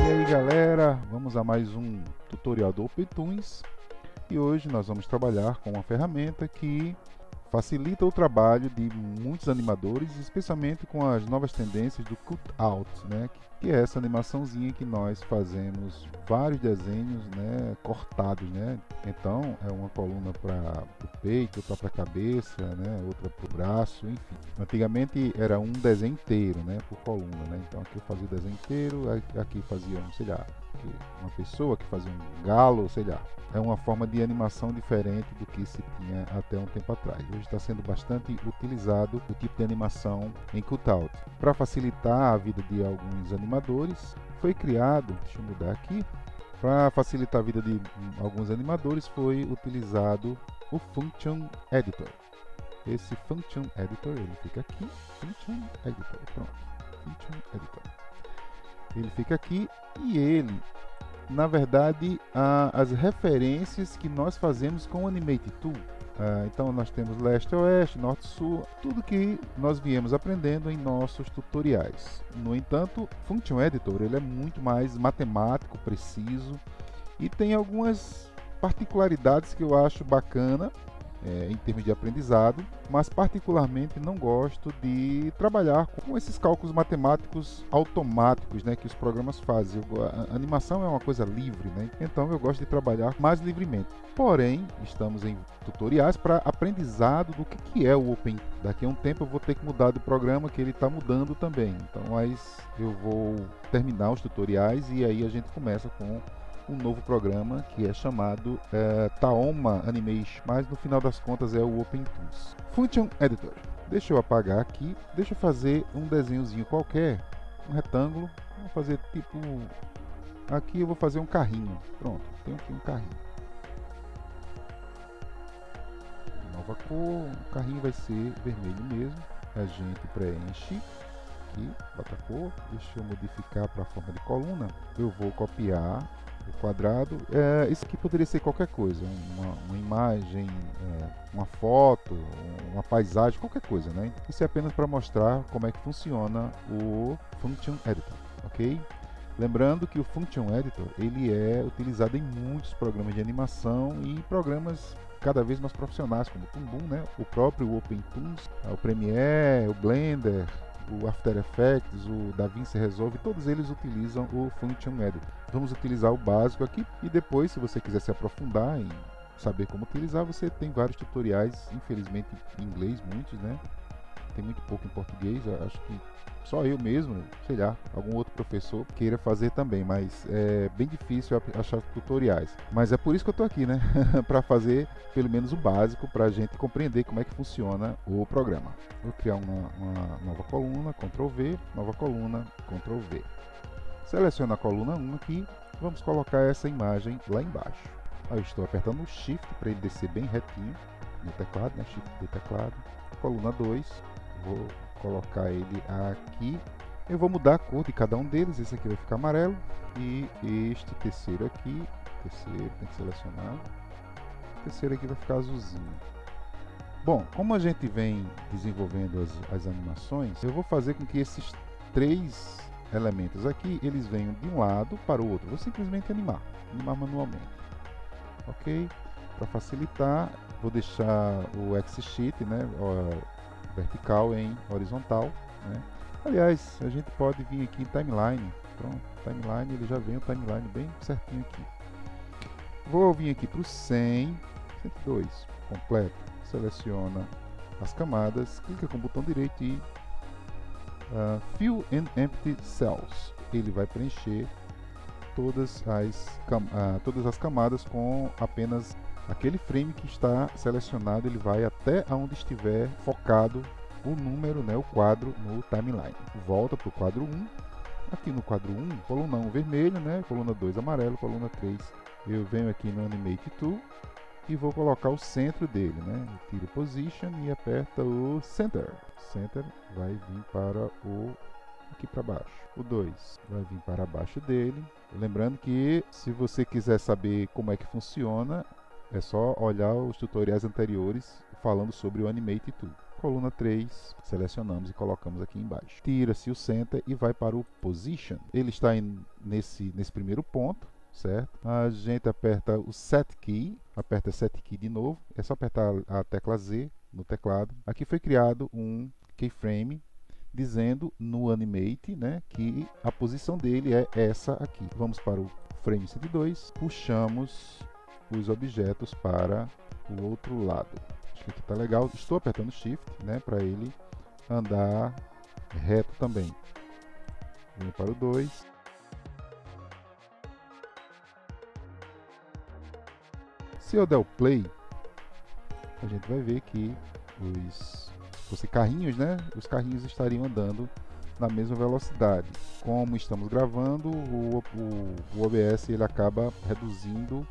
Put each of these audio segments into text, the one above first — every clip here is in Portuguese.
E aí galera, vamos a mais um tutorial do OpenToonz e hoje nós vamos trabalhar com uma ferramenta que facilita o trabalho de muitos animadores, especialmente com as novas tendências do cutout, né? Que é essa animaçãozinha que nós fazemos vários desenhos, né, cortados, né? Então é uma coluna para o peito, outra para a cabeça, né, outra para o braço, enfim. Antigamente era um desenho inteiro, né, por coluna, né? Então aqui eu fazia o desenho inteiro, aqui fazia, sei lá, uma pessoa que fazia um galo, sei lá. É uma forma de animação diferente do que se tinha até um tempo atrás. Hoje está sendo bastante utilizado o tipo de animação em cutout. Para facilitar a vida de alguns animadores, foi criado, deixa eu mudar aqui, para facilitar a vida de alguns animadores foi utilizado o Function Editor. Esse Function Editor, ele fica aqui, Function Editor, pronto, Function Editor. Ele fica aqui e ele, na verdade, as referências que nós fazemos com o Animate Tool. Então nós temos leste, oeste, norte, sul, tudo que nós viemos aprendendo em nossos tutoriais. No entanto, Function Editor ele é muito mais matemático, preciso e tem algumas particularidades que eu acho bacana em termos de aprendizado, mas particularmente não gosto de trabalhar com esses cálculos matemáticos automáticos, né, que os programas fazem. A animação é uma coisa livre, né? Então eu gosto de trabalhar mais livremente. Porém, estamos em tutoriais para aprendizado do que é o Open. Daqui a um tempo eu vou ter que mudar de programa, que ele está mudando também. Então, mas eu vou terminar os tutoriais e aí a gente começa com um novo programa que é chamado Taoma Animation, mas no final das contas é o OpenToonz. Function Editor. Deixa eu apagar aqui, deixa eu fazer um desenhozinho qualquer, um retângulo, vou fazer tipo, aqui eu vou fazer um carrinho, pronto, tenho aqui um carrinho. Nova cor, o carrinho vai ser vermelho mesmo, a gente preenche aqui, bota a cor, deixa eu modificar para a forma de coluna, eu vou copiar o quadrado. Isso aqui poderia ser qualquer coisa, uma imagem, uma foto, uma paisagem, qualquer coisa, né? Isso é apenas para mostrar como é que funciona o Function Editor, ok? Lembrando que o Function Editor ele é utilizado em muitos programas de animação e programas cada vez mais profissionais, como o Toon Boom, né? O próprio OpenToonz, o Premiere, o Blender, o After Effects, o DaVinci Resolve, todos eles utilizam o Function Editor. Vamos utilizar o básico aqui e depois, se você quiser se aprofundar em saber como utilizar, você tem vários tutoriais, infelizmente em inglês, muitos, né? Tem muito pouco em português, eu acho que só eu mesmo, sei lá, algum outro professor queira fazer também, mas é bem difícil achar tutoriais. Mas é por isso que eu estou aqui, né? Para fazer pelo menos o básico, para a gente compreender como é que funciona o programa. Vou criar uma nova coluna, Ctrl V, nova coluna, Ctrl V. Seleciono a coluna 1 aqui, vamos colocar essa imagem lá embaixo. Aí eu estou apertando o Shift para ele descer bem retinho no teclado, né? Shift do teclado. Coluna 2, vou colocar ele aqui. Eu vou mudar a cor de cada um deles. Esse aqui vai ficar amarelo e este terceiro aqui, terceiro tem que selecionar. O terceiro aqui vai ficar azulzinho. Bom, como a gente vem desenvolvendo as animações, eu vou fazer com que esses três elementos aqui eles venham de um lado para o outro. Vou simplesmente animar manualmente, ok? Para facilitar, vou deixar o X-Sheet, né, vertical em horizontal, né? Aliás, a gente pode vir aqui em timeline. Pronto, timeline, ele já vem o timeline bem certinho aqui. Vou vir aqui para o 100, 102, completo. Seleciona as camadas, clica com o botão direito e Fill and Empty Cells. Ele vai preencher todas as camadas com apenas aquele frame que está selecionado. Ele vai até onde estiver focado o número, né, o quadro no timeline. Volta para o quadro 1. Aqui no quadro 1, coluna 1 vermelho, né, coluna 2 amarelo, coluna 3. Eu venho aqui no Animate Tool e vou colocar o centro dele, né? Eu tiro Position e aperta o Center. Center vai vir para o aqui para baixo. O 2 vai vir para baixo dele. Lembrando que se você quiser saber como é que funciona, é só olhar os tutoriais anteriores falando sobre o Animate Tool. Coluna 3, selecionamos e colocamos aqui embaixo. Tira-se o Center e vai para o Position. Ele está nesse primeiro ponto, certo? A gente aperta o Set Key, aperta Set Key de novo. É só apertar a tecla Z no teclado. Aqui foi criado um keyframe dizendo no Animate, né, que a posição dele é essa aqui. Vamos para o frame 102, puxamos os objetos para o outro lado. Acho que aqui está legal. Estou apertando Shift, né, para ele andar reto também. Venho para o 2. Se eu der o play, a gente vai ver que os carrinhos, né, os carrinhos estariam andando na mesma velocidade. Como estamos gravando, o OBS ele acaba reduzindo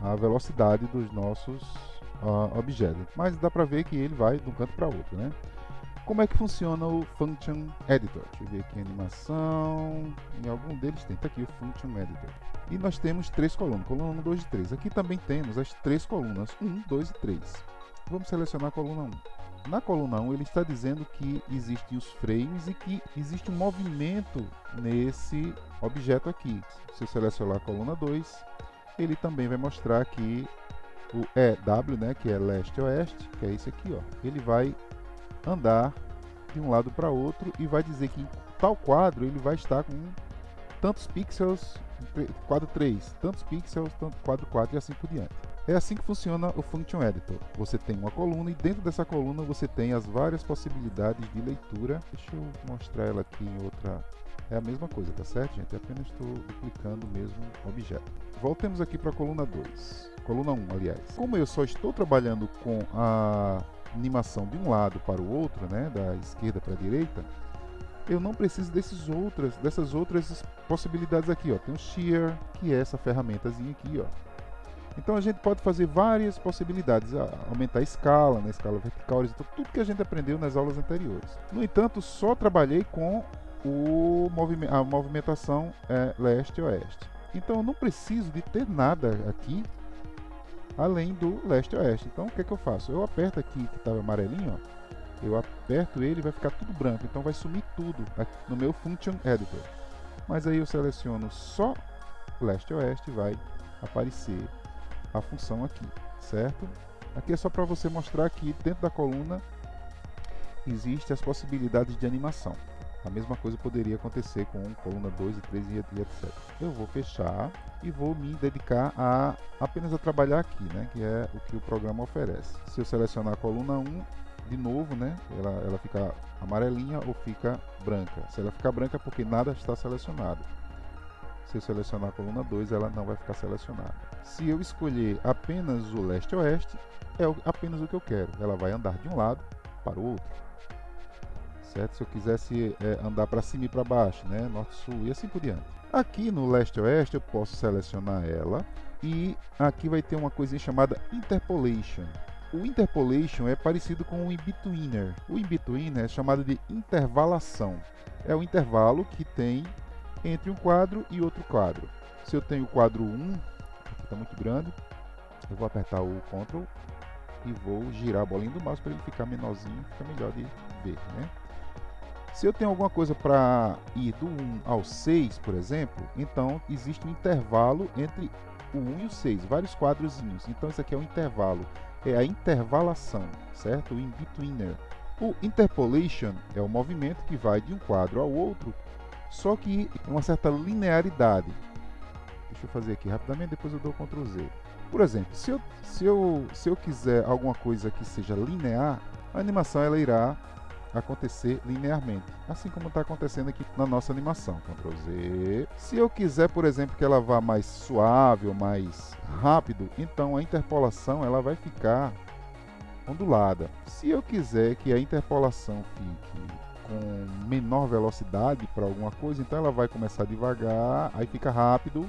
a velocidade dos nossos objetos, mas dá para ver que ele vai de um canto para outro, né? Como é que funciona o Function Editor? Deixa eu ver aqui a animação. Em algum deles tem. Tá aqui o Function Editor. E nós temos 3 colunas. Coluna 1, 2 e 3. Aqui também temos as 3 colunas. 1, 2 e 3. Vamos selecionar a coluna 1. Na coluna 1 ele está dizendo que existem os frames e que existe um movimento nesse objeto aqui. Se eu selecionar a coluna 2, ele também vai mostrar que o EW, né, que é leste-oeste, que é isso aqui, ó, ele vai andar de um lado para outro e vai dizer que em tal quadro ele vai estar com tantos pixels, quadro 3, tantos pixels, tanto quadro 4 e assim por diante. É assim que funciona o Function Editor. Você tem uma coluna e dentro dessa coluna você tem as várias possibilidades de leitura. Deixa eu mostrar ela aqui em outra. É a mesma coisa, tá certo, gente? Eu apenas estou duplicando o mesmo objeto. Voltemos aqui para a coluna 2. Coluna 1, aliás. Como eu só estou trabalhando com a animação de um lado para o outro, né, da esquerda para a direita, eu não preciso dessas outras possibilidades aqui, ó. Tem o Shear, que é essa ferramentazinha aqui, ó. Então a gente pode fazer várias possibilidades, aumentar a escala, na escala vertical, então, tudo que a gente aprendeu nas aulas anteriores. No entanto, só trabalhei com a movimentação leste-oeste. Então eu não preciso de ter nada aqui além do leste-oeste. Então o que é que eu faço? Eu aperto aqui que estava amarelinho, ó. Eu aperto ele e vai ficar tudo branco. Então vai sumir tudo aqui no meu Function Editor. Mas aí eu seleciono só leste-oeste e vai aparecer a função aqui, certo? Aqui é só para você mostrar que dentro da coluna existem as possibilidades de animação. A mesma coisa poderia acontecer com coluna 2 e 3 e etc. Eu vou fechar e vou me dedicar apenas a trabalhar aqui, né? Que é o que o programa oferece. Se eu selecionar a coluna 1, de novo, né? Ela fica amarelinha ou fica branca. Se ela ficar branca é porque nada está selecionado. Se eu selecionar a coluna 2, ela não vai ficar selecionada. Se eu escolher apenas o leste-oeste, é apenas o que eu quero. Ela vai andar de um lado para o outro. Certo? Se eu quisesse andar para cima e para baixo, né? Norte-sul e assim por diante. Aqui no leste-oeste eu posso selecionar ela e aqui vai ter uma coisinha chamada Interpolation. O Interpolation é parecido com o In-Betweener. O In-Betweener é chamado de intervalação. É o intervalo que tem entre um quadro e outro quadro. Se eu tenho o quadro 1, aqui está muito grande, eu vou apertar o Ctrl e vou girar a bolinha do mouse para ele ficar menorzinho, fica melhor de ver, né? Se eu tenho alguma coisa para ir do 1 ao 6, por exemplo, então existe um intervalo entre o 1 e o 6, vários quadrozinhos. Então isso aqui é um intervalo, é a intervalação, certo? O In-Betweener. O Interpolation é o movimento que vai de um quadro ao outro, só que uma certa linearidade. Deixa eu fazer aqui rapidamente, depois eu dou Ctrl Z. Por exemplo, se eu quiser alguma coisa que seja linear, a animação ela irá acontecer linearmente, assim como está acontecendo aqui na nossa animação. Ctrl Z. Se eu quiser, por exemplo, que ela vá mais suave ou mais rápido, então a interpolação ela vai ficar ondulada. Se eu quiser que a interpolação fique com menor velocidade para alguma coisa, então ela vai começar devagar, aí fica rápido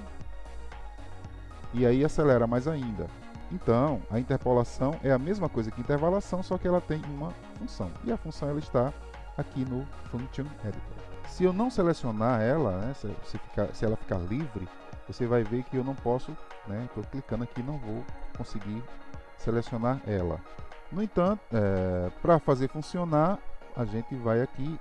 e aí acelera mais ainda. Então, a interpolação é a mesma coisa que intervalação, só que ela tem uma função. E a função ela está aqui no Function Editor. Se eu não selecionar ela, né, se ela ficar livre, você vai ver que eu não posso, né, estou clicando aqui e não vou conseguir selecionar ela. No entanto, para fazer funcionar, a gente vai aqui,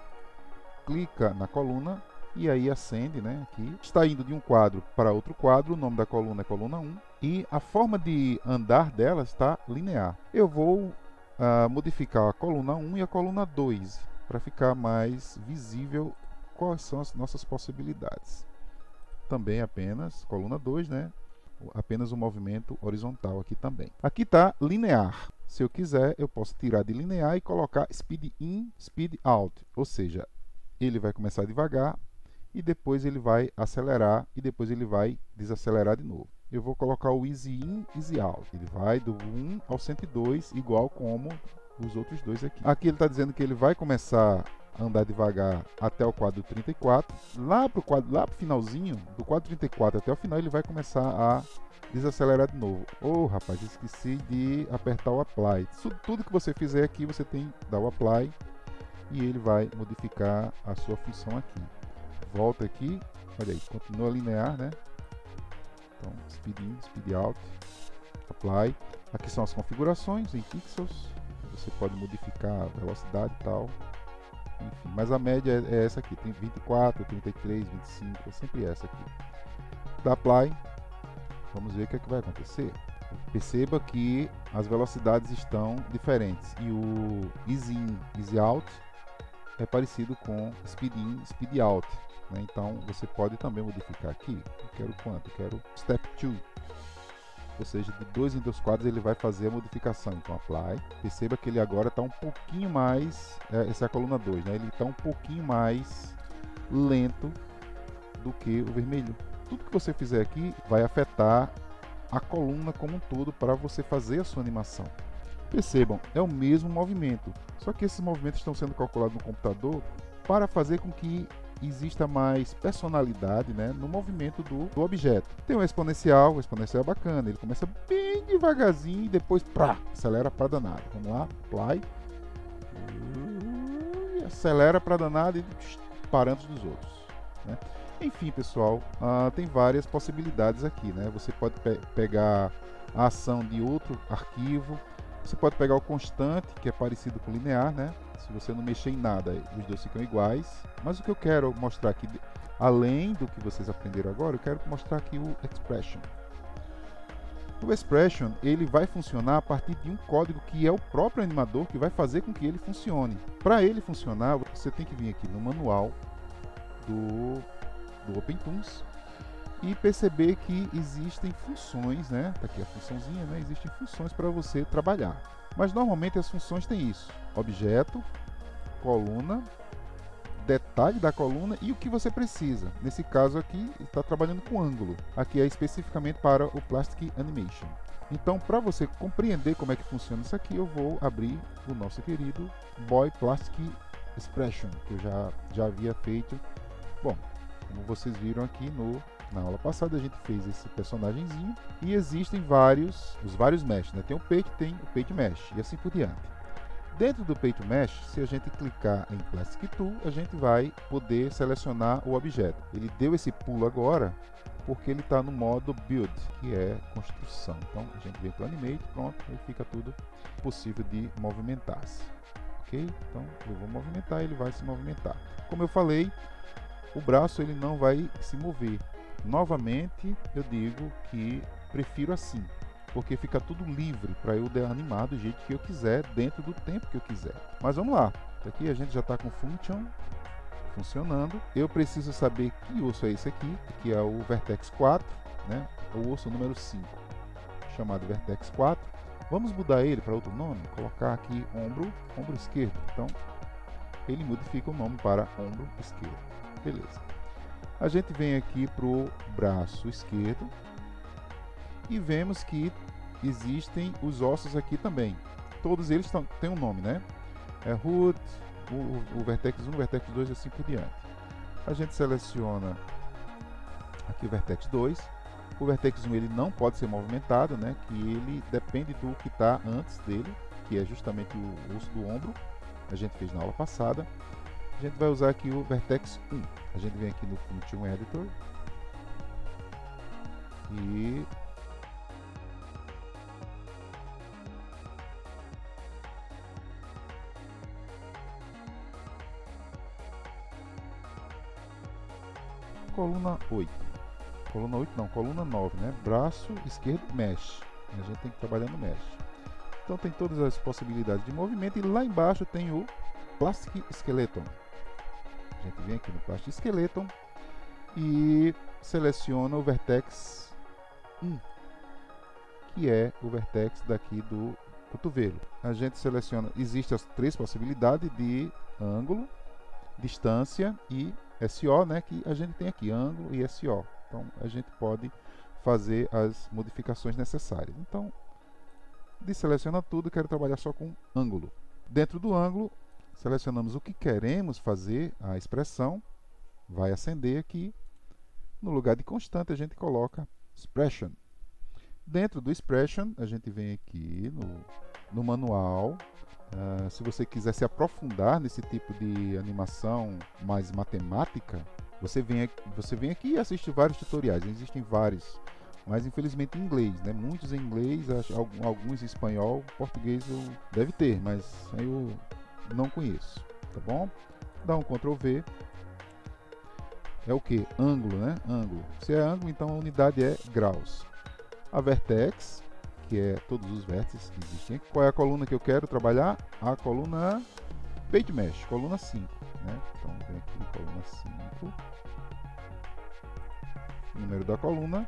clica na coluna e aí acende, né? Aqui está indo de um quadro para outro quadro. O nome da coluna é coluna 1 e a forma de andar dela está linear. Eu vou modificar a coluna 1 e a coluna 2 para ficar mais visível quais são as nossas possibilidades. Também apenas coluna 2, né? Apenas um movimento horizontal aqui também. Aqui está linear. Se eu quiser, eu posso tirar de linear e colocar speed in, speed out. Ou seja, ele vai começar devagar e depois ele vai acelerar e depois ele vai desacelerar de novo. Eu vou colocar o easy in, easy out. Ele vai do 1 ao 102, igual como os outros dois aqui. Aqui ele está dizendo que ele vai começar a andar devagar até o quadro 34. Lá para o finalzinho, do quadro 34 até o final, ele vai começar a desacelerar de novo. Rapaz, esqueci de apertar o apply. Tudo que você fizer aqui, você tem que dar o apply e ele vai modificar a sua função aqui. Volta aqui, olha aí, continua linear, né? Então, speed in, speed out, apply. Aqui são as configurações em pixels. Você pode modificar a velocidade e tal. Enfim, mas a média é essa aqui. Tem 24, 33, 25, é sempre essa aqui. Dá apply. Vamos ver o que é que vai acontecer. Perceba que as velocidades estão diferentes. E o easy in, easy out é parecido com speed in, speed out. Né? Então você pode também modificar aqui. Eu quero quanto? Eu quero step 2. Ou seja, de 2 em 2 quadros ele vai fazer a modificação. Então apply. Perceba que ele agora está um pouquinho mais. Essa é a coluna 2, né? Ele está um pouquinho mais lento do que o vermelho. Tudo que você fizer aqui vai afetar a coluna como um todo para você fazer a sua animação. Percebam, é o mesmo movimento, só que esses movimentos estão sendo calculados no computador para fazer com que exista mais personalidade, né, no movimento do objeto. Tem o exponencial é bacana, ele começa bem devagarzinho e depois acelera para danado. Vamos lá, apply, e acelera para danado e parâmetros dos outros, né? Enfim, pessoal, tem várias possibilidades aqui, né? Você pode pegar a ação de outro arquivo, você pode pegar o constante, que é parecido com o linear, né? Se você não mexer em nada, os dois ficam iguais. Mas o que eu quero mostrar aqui, além do que vocês aprenderam agora, eu quero mostrar aqui o expression. O expression, ele vai funcionar a partir de um código que é o próprio animador que vai fazer com que ele funcione. Para ele funcionar, você tem que vir aqui no manual do OpenTools e perceber que existem funções, né? Tá aqui a funçãozinha, né? Existem funções para você trabalhar. Mas normalmente as funções têm isso: objeto, coluna, detalhe da coluna e o que você precisa. Nesse caso aqui, está trabalhando com ângulo. Aqui é especificamente para o Plastic Animation. Então, para você compreender como é que funciona isso aqui, eu vou abrir o nosso querido Boy Plastic Expression, que eu já havia feito. Bom, como vocês viram aqui na aula passada, a gente fez esse personagemzinho e existem os vários mesh, né? Tem o Paint Mesh e assim por diante. Dentro do Paint Mesh, se a gente clicar em Plastic Tool, a gente vai poder selecionar o objeto. Ele deu esse pulo agora porque ele está no modo Build, que é construção. Então a gente vem para o Animate, pronto, aí fica tudo possível de movimentar-se. Ok? Então eu vou movimentar, ele vai se movimentar. Como eu falei, o braço ele não vai se mover. Novamente, eu digo que prefiro assim, porque fica tudo livre para eu animar do jeito que eu quiser, dentro do tempo que eu quiser. Mas vamos lá. Aqui a gente já está com Function funcionando. Eu preciso saber que osso é esse aqui, que é o Vertex 4, né? O osso número 5, chamado Vertex 4. Vamos mudar ele para outro nome, colocar aqui ombro esquerdo. Então, ele modifica o nome para ombro esquerdo. Beleza. A gente vem aqui para o braço esquerdo e vemos que existem os ossos aqui também. Todos eles têm um nome, né? É root, o Vertex 1, o Vertex 2 e assim por diante. A gente seleciona aqui o Vertex 2. O Vertex 1 ele não pode ser movimentado, né? Que ele depende do que está antes dele, que é justamente o osso do ombro. A gente fez na aula passada. A gente vai usar aqui o Vertex 1. A gente vem aqui no Function Editor e coluna 8. Coluna 8 não, coluna 9, né? Braço esquerdo, mesh. A gente tem que trabalhar no mesh. Então tem todas as possibilidades de movimento. E lá embaixo tem o Plastic Skeleton. A gente vem aqui no Plastic Skeleton e seleciona o Vertex 1, que é o Vertex daqui do cotovelo. A gente seleciona, existem as três possibilidades de ângulo, distância e SO, né, que a gente tem aqui, ângulo e SO. Então a gente pode fazer as modificações necessárias. Então, deseleciona tudo, quero trabalhar só com ângulo. Dentro do ângulo, selecionamos o que queremos fazer, a expressão vai acender aqui. No lugar de constante, a gente coloca expression. Dentro do expression, a gente vem aqui no manual. Se você quiser se aprofundar nesse tipo de animação mais matemática, você vem aqui e assiste vários tutoriais. Existem vários, mas infelizmente em inglês, né? Muitos em inglês, alguns em espanhol, português deve ter, mas eu não conheço, tá bom? Dá um Ctrl V. É o que? Ângulo, né? Ângulo. Se é ângulo, então a unidade é graus. A vertex, que é todos os vértices que existem. Qual é a coluna que eu quero trabalhar? A coluna Page Mesh, coluna 5. Né? Então vem aqui, coluna 5. Número da coluna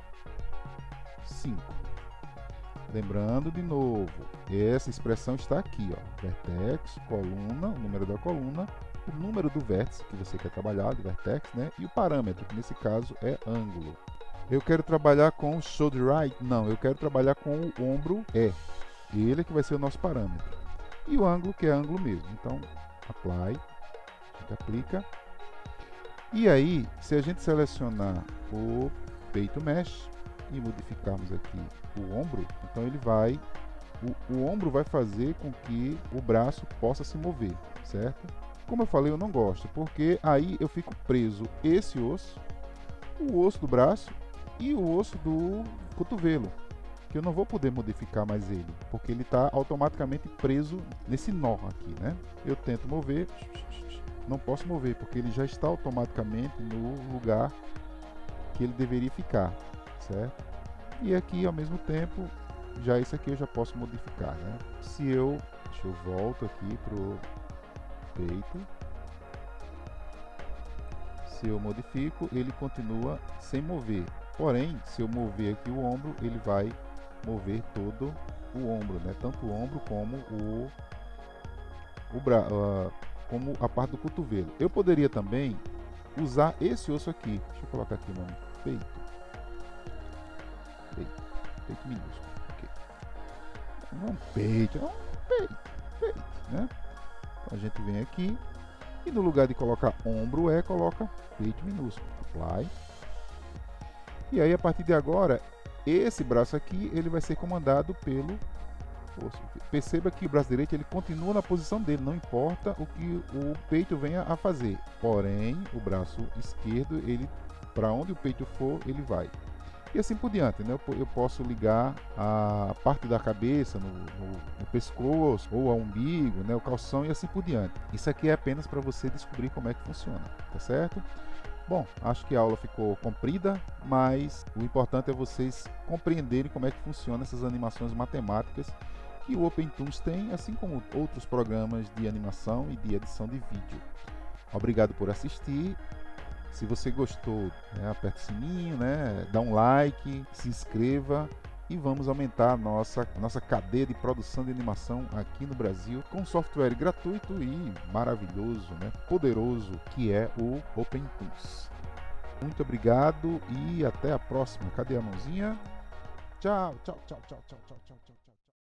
5. Lembrando de novo, essa expressão está aqui, ó. Vertex, coluna, o número da coluna, o número do vértice que você quer trabalhar, do vertex, né? E o parâmetro, que nesse caso é ângulo. Eu quero trabalhar com o shoulder right? Não, eu quero trabalhar com o ombro E. Ele é que vai ser o nosso parâmetro. E o ângulo, que é ângulo mesmo. Então, apply, a gente aplica. E aí, se a gente selecionar o peito mesh e modificarmos aqui o ombro, então ele vai, o ombro vai fazer com que o braço possa se mover, certo? Como eu falei, eu não gosto, porque aí eu fico preso esse osso, o osso do braço e o osso do cotovelo, que eu não vou poder modificar mais ele, porque ele está automaticamente preso nesse nó aqui, né? Eu tento mover, não posso mover, porque ele já está automaticamente no lugar que ele deveria ficar, certo? E aqui, ao mesmo tempo, já isso aqui eu já posso modificar, né? Se eu, deixa eu volto aqui pro peito. Se eu modifico, ele continua sem mover. Porém, se eu mover aqui o ombro, ele vai mover todo o ombro, né? Tanto o ombro como como a parte do cotovelo. Eu poderia também usar esse osso aqui. Deixa eu colocar aqui o nome. Peito minúsculo. Okay. Não peito, não peito, né? Então a gente vem aqui e no lugar de colocar ombro coloca peito minúsculo. Apply. E aí a partir de agora, esse braço aqui ele vai ser comandado pelo osso. Perceba que o braço direito ele continua na posição dele, não importa o que o peito venha a fazer. Porém, o braço esquerdo, ele para onde o peito for, ele vai. E assim por diante, né? Eu posso ligar a parte da cabeça no pescoço, ou ao umbigo, né? O calção e assim por diante. Isso aqui é apenas para você descobrir como é que funciona, tá certo? Bom, acho que a aula ficou comprida, mas o importante é vocês compreenderem como é que funcionam essas animações matemáticas que o OpenToonz tem, assim como outros programas de animação e de edição de vídeo. Obrigado por assistir. Se você gostou, né, aperte o sininho, né, dá um like, se inscreva e vamos aumentar a nossa cadeia de produção de animação aqui no Brasil com software gratuito e maravilhoso, né, poderoso, que é o OpenToonz. Muito obrigado e até a próxima. Cadê a mãozinha? Tchau, tchau, tchau, tchau, tchau, tchau, tchau, tchau.